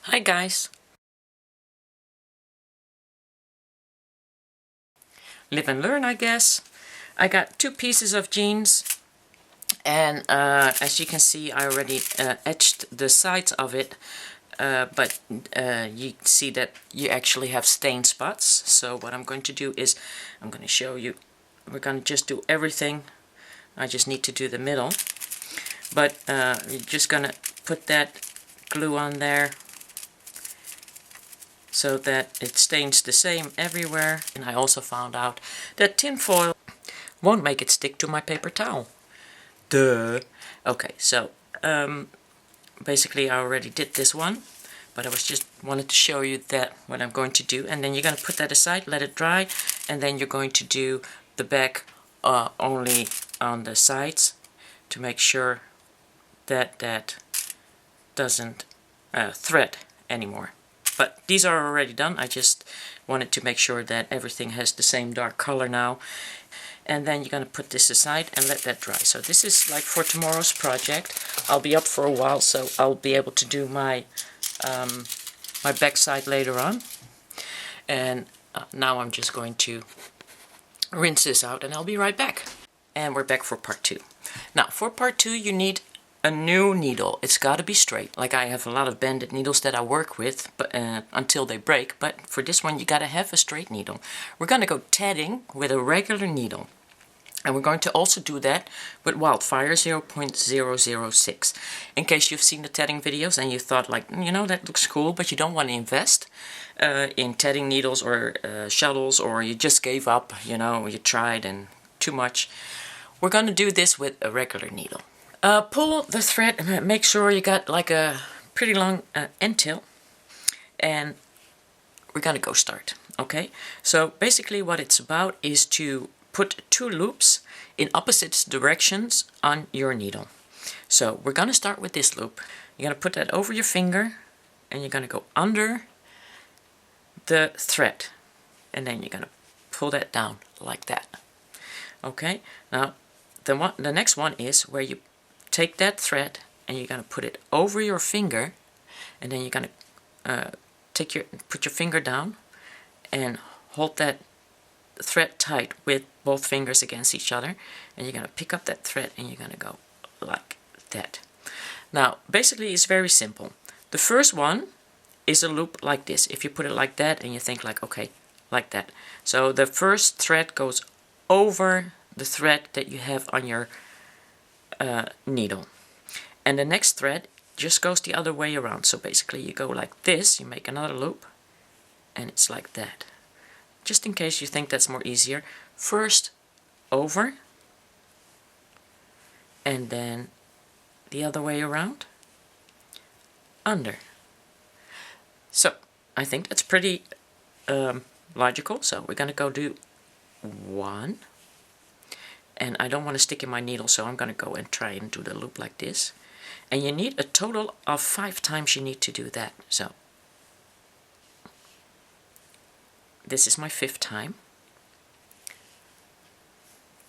Hi guys! Live and learn, I guess. I got two pieces of jeans, and as you can see I already etched the sides of it, but you see that you actually have stain spots. So what I'm going to do is I'm going to show you. We're going to just do everything. I just need to do the middle, but you're just going to put that glue on there so that it stains the same everywhere. And I also found out that tin foil won't make it stick to my paper towel. Duh! Okay, so basically I already did this one, but I was just wanted to show you that what I'm going to do. And then you're going to put that aside, let it dry, and then you're going to do the back only on the sides to make sure that that doesn't thread anymore. But these are already done. I just wanted to make sure that everything has the same dark color now. And then you're going to put this aside and let that dry. So this is like for tomorrow's project. I'll be up for a while, so I'll be able to do my my backside later on. And now I'm just going to rinse this out and I'll be right back. And we're back for part 2. Now for part 2 you need a new needle. It's got to be straight. Like I have a lot of bended needles that I work with, but until they break. But for this one you got to have a straight needle. We're going to go tatting with a regular needle. And we're going to also do that with Wildfire 0.006. In case you've seen the tatting videos and you thought like, you know, that looks cool, but you don't want to invest in tatting needles or shuttles, or you just gave up, you know, you tried and too much. We're going to do this with a regular needle. Pull the thread and make sure you got like a pretty long end tail. And we're going to go start. Okay, so basically what it's about is to put 2 loops in opposite directions on your needle. So we're going to start with this loop. You're going to put that over your finger and you're going to go under the thread, and then you're going to pull that down like that. Okay, now the next one is where you take that thread and you're going to put it over your finger, and then you're going to put your finger down and hold that thread tight with both fingers against each other, and you're going to pick up that thread and you're going to go like that. Now basically it's very simple. The first one is a loop like this. If you put it like that and you think like, okay, like that. So the first thread goes over the thread that you have on your needle, and the next thread just goes the other way around. So basically you go like this, you make another loop, and it's like that. Just in case you think that's more easier, first over, and then the other way around, under. So I think that's pretty logical. So we're going to go do 1, and I don't want to stick in my needle, so I'm going to go and try and do the loop like this. And you need a total of 5 times you need to do that. So this is my 5th time.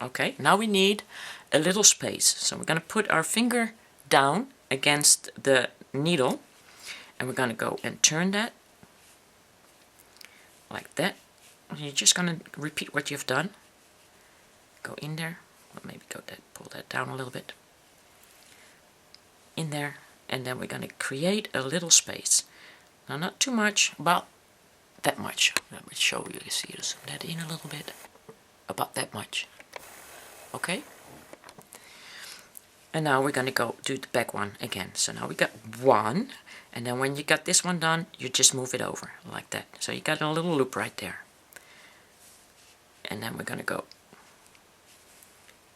Okay, now we need a little space. So we're going to put our finger down against the needle, and we're going to go and turn that like that. And you're just going to repeat what you've done. Go in there, or maybe pull that down a little bit. In there, and then we're going to create a little space. Now not too much, about that much. Let me show you. See, zoom that in a little bit. About that much. Okay? And now we're going to go do the back one again. So now we got 1, and then when you got this one done, you just move it over like that. So you got a little loop right there. And then we're going to go.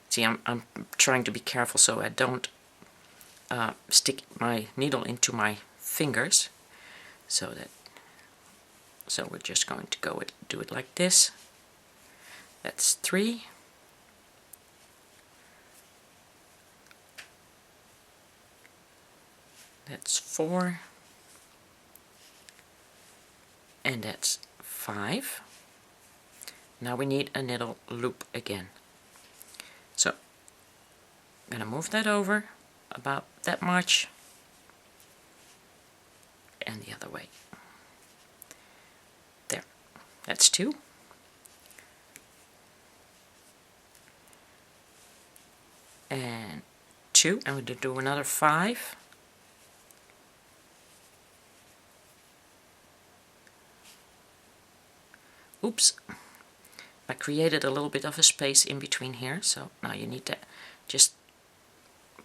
See, I'm trying to be careful so I don't stick my needle into my fingers. So we're just going to do it like this. That's 3. That's 4. And that's 5. Now we need a little loop again. So I'm going to move that over about that much. and the other way. There, that's 2. And 2, and we'll do another 5. Oops, I created a little bit of a space in between here, so now you need to just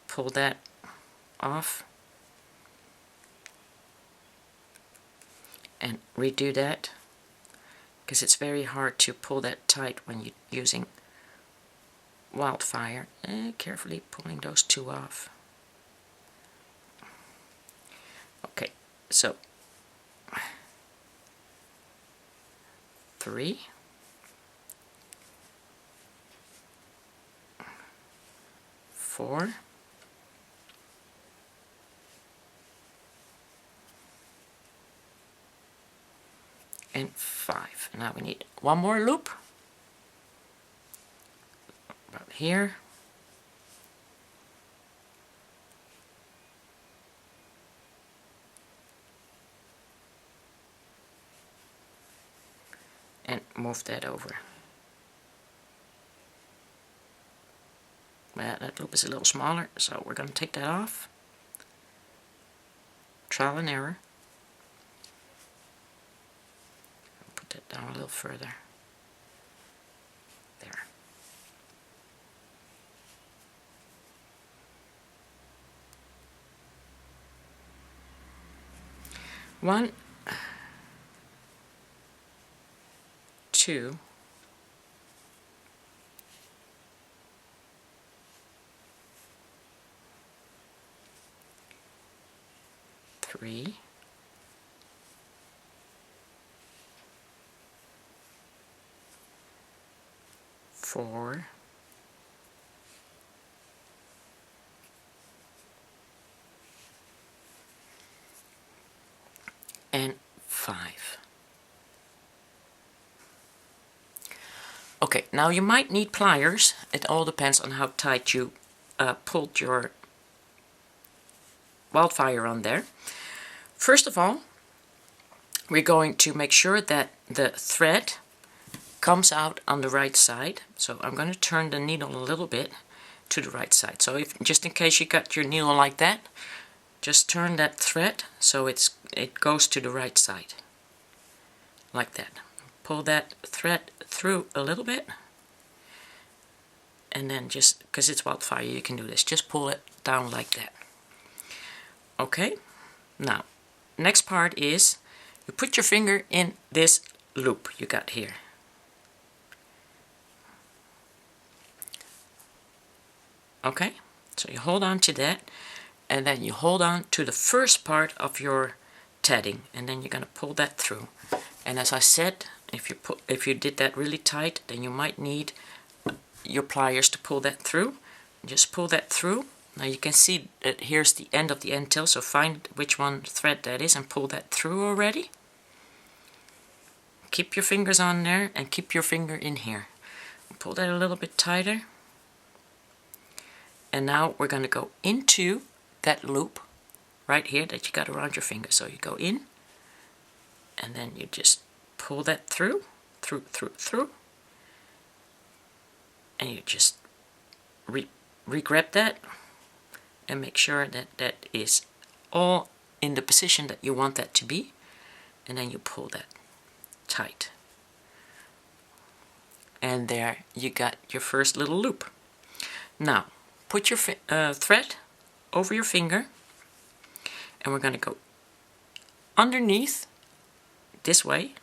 pull that off and redo that, because it's very hard to pull that tight when you're using Wildfire. Carefully pulling those 2 off. Okay, so 3, 4, and 5. Now we need one more loop about here. And move that over. Well, that loop is a little smaller, so we're going to take that off. Trial and error. Put that down a little further. There. One, 2, 3, 4, and 5. Okay, now you might need pliers. It all depends on how tight you pulled your Wildfire on there. First of all, we're going to make sure that the thread comes out on the right side. So I'm going to turn the needle a little bit to the right side. So if, just in case you got your needle like that, just turn that thread so it goes to the right side. Like that. Pull that thread through a little bit. And then just, because it's Wildfire, you can do this. Just pull it down like that. Okay, now next part is you put your finger in this loop you got here. Okay, so you hold on to that, and then you hold on to the first part of your tatting, and then you're going to pull that through. And as I said, if you did that really tight, then you might need your pliers to pull that through. Just pull that through. Now you can see that here's the end of the end tail, so find which one thread that is and pull that through already. Keep your fingers on there and keep your finger in here. Pull that a little bit tighter. And now we're going to go into that loop right here that you got around your finger. So you go in, and then you just pull that through, through. And you just re-grab that. And make sure that that is all in the position that you want that to be. And then you pull that tight. And there you got your first little loop. Now, put your thread over your finger. And we're going to go underneath, this way,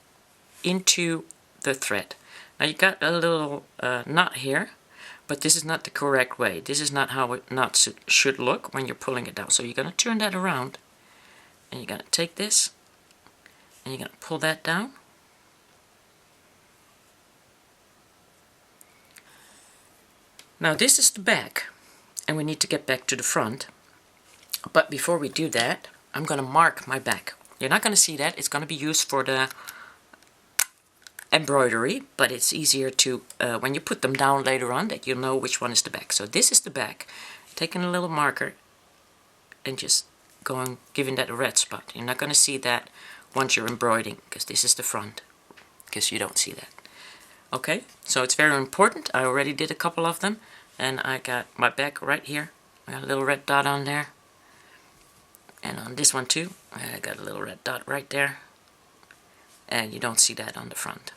into the thread. Now you got a little knot here. But this is not the correct way. This is not how knots should look when you're pulling it down. So you're going to turn that around. And you're going to take this. And you're going to pull that down. Now this is the back. And we need to get back to the front. But before we do that, I'm going to mark my back. You're not going to see that. It's going to be used for the embroidery, but it's easier to, when you put them down later on, that you'll know which one is the back. So this is the back. Taking a little marker and just giving that a red spot. You're not going to see that once you're embroidering, because this is the front, because you don't see that. Okay, so it's very important. I already did a couple of them, and I got my back right here. I got a little red dot on there, and on this one too, I got a little red dot right there, and you don't see that on the front.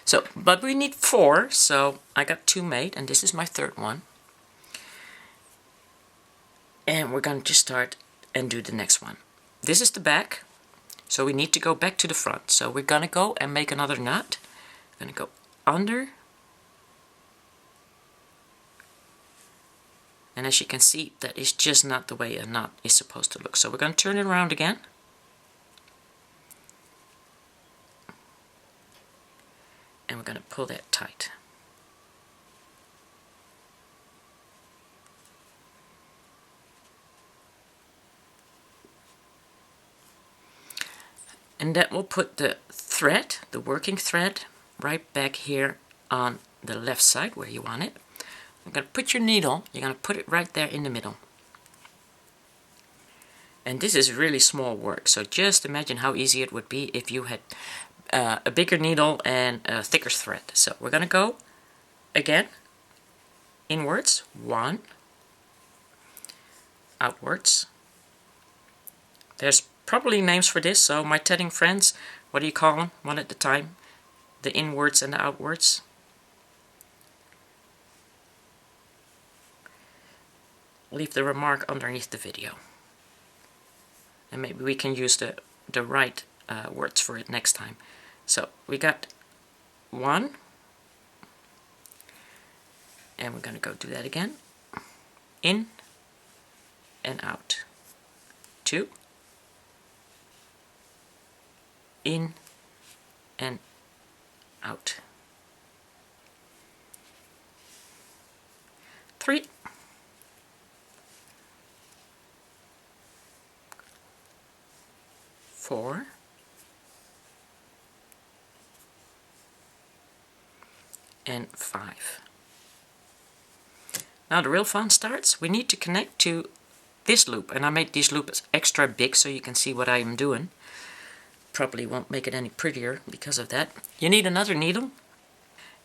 So, but we need 4, so I got 2 made, and this is my 3rd one. And we're going to just start and do the next one. This is the back, so we need to go back to the front. So we're going to go and make another knot. We're going to go under. And as you can see, that is just not the way a knot is supposed to look. So we're going to turn it around again. And we're going to pull that tight. And that will put the thread, the working thread, right back here on the left side where you want it. You're going to put your needle, you're going to put it right there in the middle. And this is really small work, so just imagine how easy it would be if you had a bigger needle and a thicker thread. So we're going to go again, inwards, 1, outwards. There's probably names for this, so my tatting friends, what do you call them, one at a time? The inwards and the outwards. Leave the remark underneath the video. And maybe we can use the right words for it next time. So we got 1. And we're going to go do that again. In and out. 2. In and out. 3. 4. And 5. Now the real fun starts. We need to connect to this loop, and I made these loops extra big so you can see what I am doing. Probably won't make it any prettier because of that. You need another needle,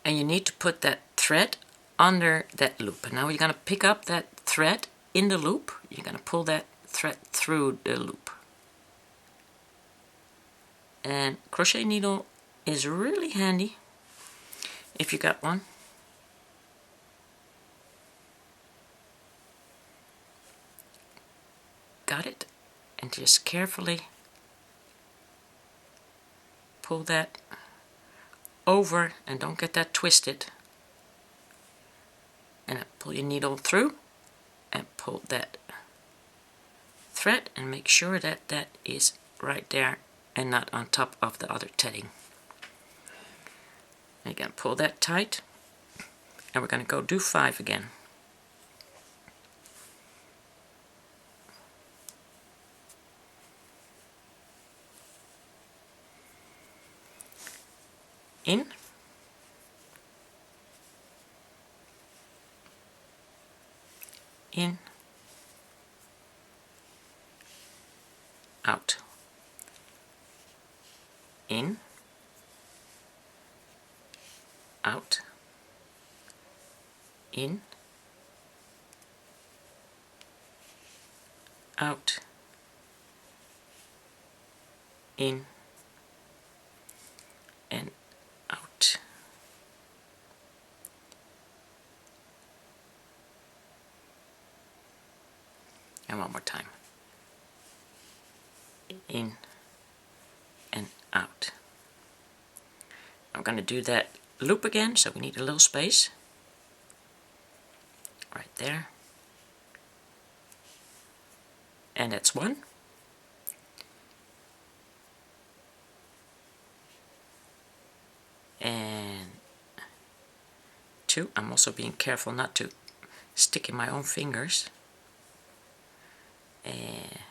and you need to put that thread under that loop. And now you're going to pick up that thread in the loop. You're going to pull that thread through the loop. And crochet needle is really handy if you got one. Got it? And just carefully pull that over, and don't get that twisted. And pull your needle through and pull that thread, and make sure that that is right there and not on top of the other tatting. And you're going to pull that tight, and we're going to go do 5 again. In, in, out, in, out, in, out, in, and out. And one more time. In and out. I'm going to do that loop again, so we need a little space. Right there. And that's 1. And 2. I'm also being careful not to stick in my own fingers,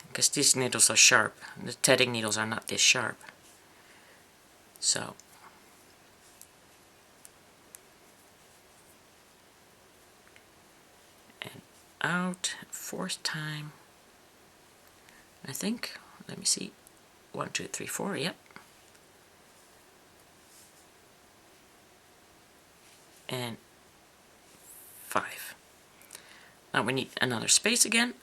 because these needles are sharp. The tatting needles are not this sharp. So and out, 4th time, I think. Let me see. 1, 2, 3, 4, yep. And 5. Now we need another space again.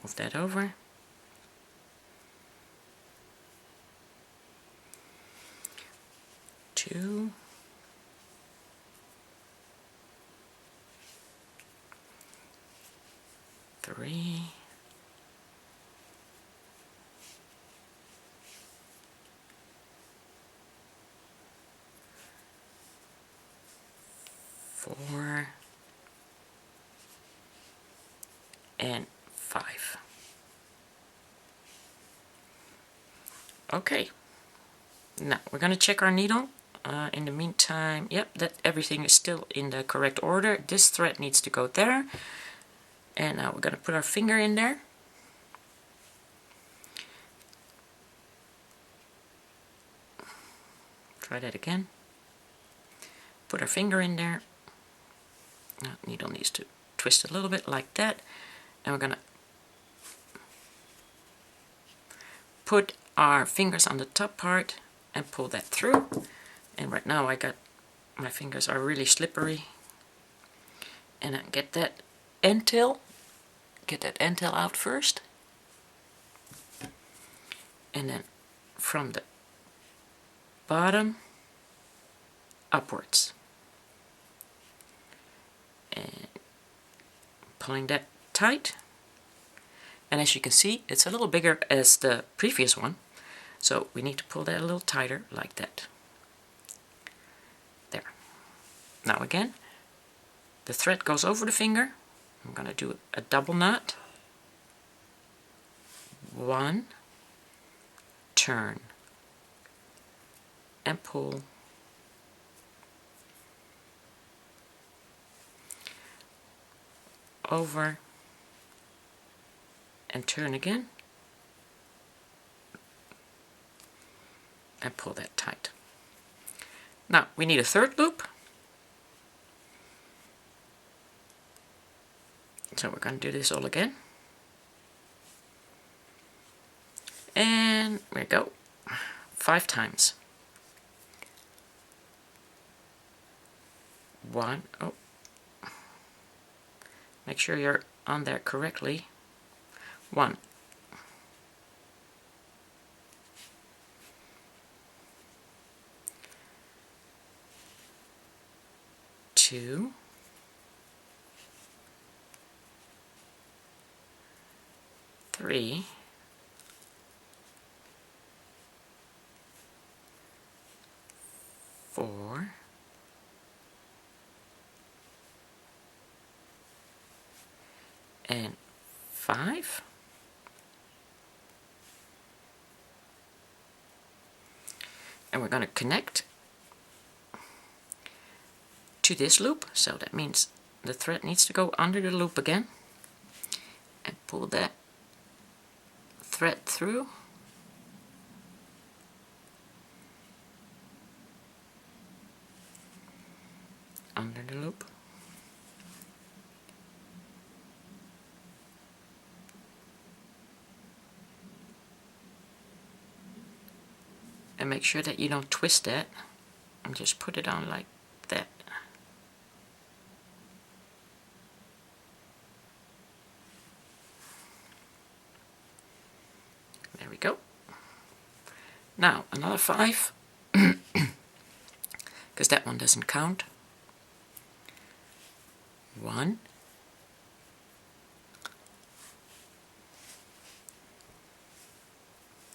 Move that over. Two. 3. 4. And 5. Okay. Now we're going to check our needle. In the meantime, yep, that everything is still in the correct order. This thread needs to go there. And now we're going to put our finger in there. Try that again. Put our finger in there. Now, needle needs to twist a little bit like that. And we're going to put our fingers on the top part and pull that through. And right now my fingers are really slippery. And I get that end tail out first. And then from the bottom upwards. And pulling that tight. And as you can see, it's a little bigger as the previous one. So we need to pull that a little tighter like that. There. Now again, the thread goes over the finger. I'm going to do a double knot. 1, turn, and pull. Over, and turn again. And pull that tight. Now we need a third loop. So we're going to do this all again. And there we go. 5 times. 1. Oh. Make sure you're on there correctly. 1. 2. 3. 4. And 5. And we're going to connect to this loop, so that means the thread needs to go under the loop again and pull that thread through. Under the loop. And make sure that you don't twist that, and just put it on like that. There we go. Now another 5, because that one doesn't count. 1,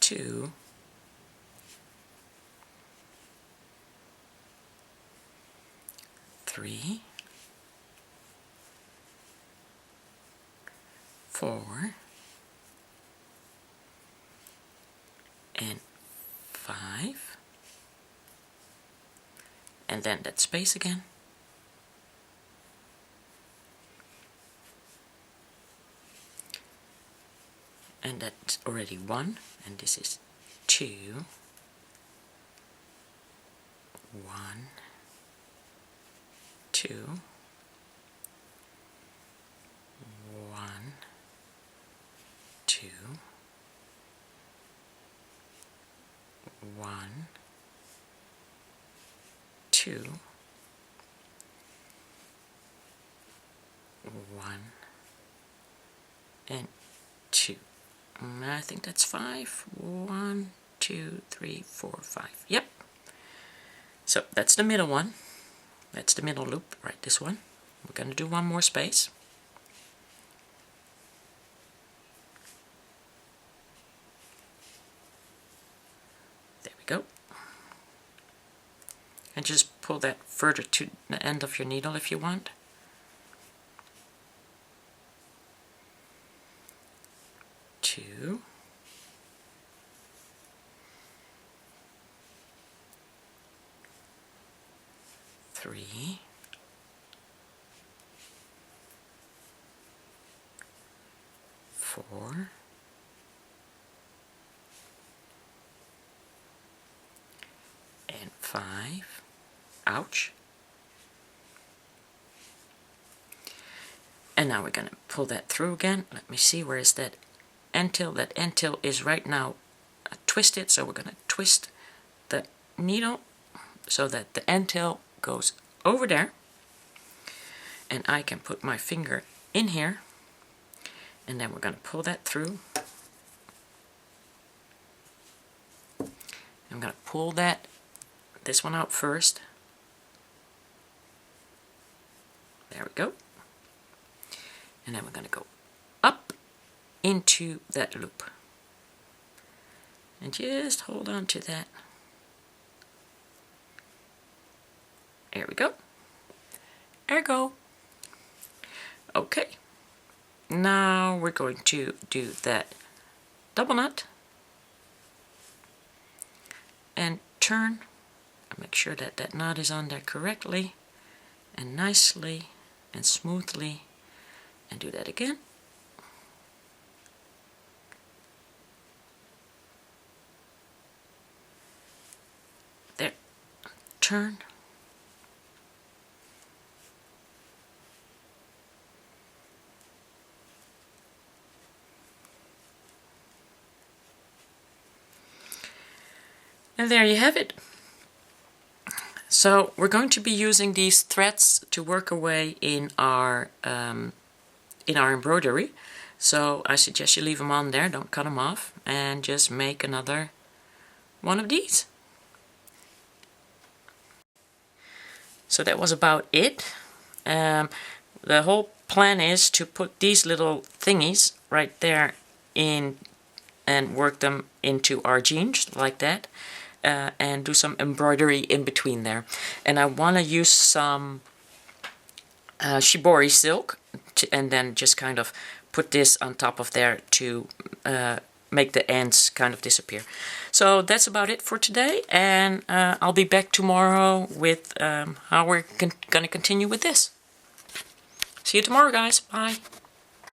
2, 3, 4, and 5, and then that space again. And that's already 1, and this is 2, 1, 2, 1, 2, 1, 2, 1, and 2. I think that's 5. 1, 2, 3, 4, 5. Yep. So that's the middle one. That's the middle loop, right? This one. We're going to do one more space. There we go. And just pull that further to the end of your needle if you want. Two. 3, 4, and 5. Ouch. And now we're going to pull that through again. Let me see, where is that end tail? That end tail is right now twisted, so we're going to twist the needle so that the end tail goes over there, and I can put my finger in here, and then we're going to pull that through. I'm going to pull this one out first. There we go. And then we're going to go up into that loop. And just hold on to that. There we go. Ergo. Okay. Now we're going to do that double knot and turn. Make sure that that knot is on there correctly and nicely and smoothly, and do that again. There. Turn. And there you have it. So we're going to be using these threads to work away in our embroidery. So I suggest you leave them on there, don't cut them off, and just make another one of these. So that was about it. The whole plan is to put these little thingies right there in and work them into our jeans like that. And do some embroidery in between there. And I want to use some shibori silk and then just kind of put this on top of there to make the ends kind of disappear. So that's about it for today, and I'll be back tomorrow with how we're going to continue with this. See you tomorrow, guys. Bye.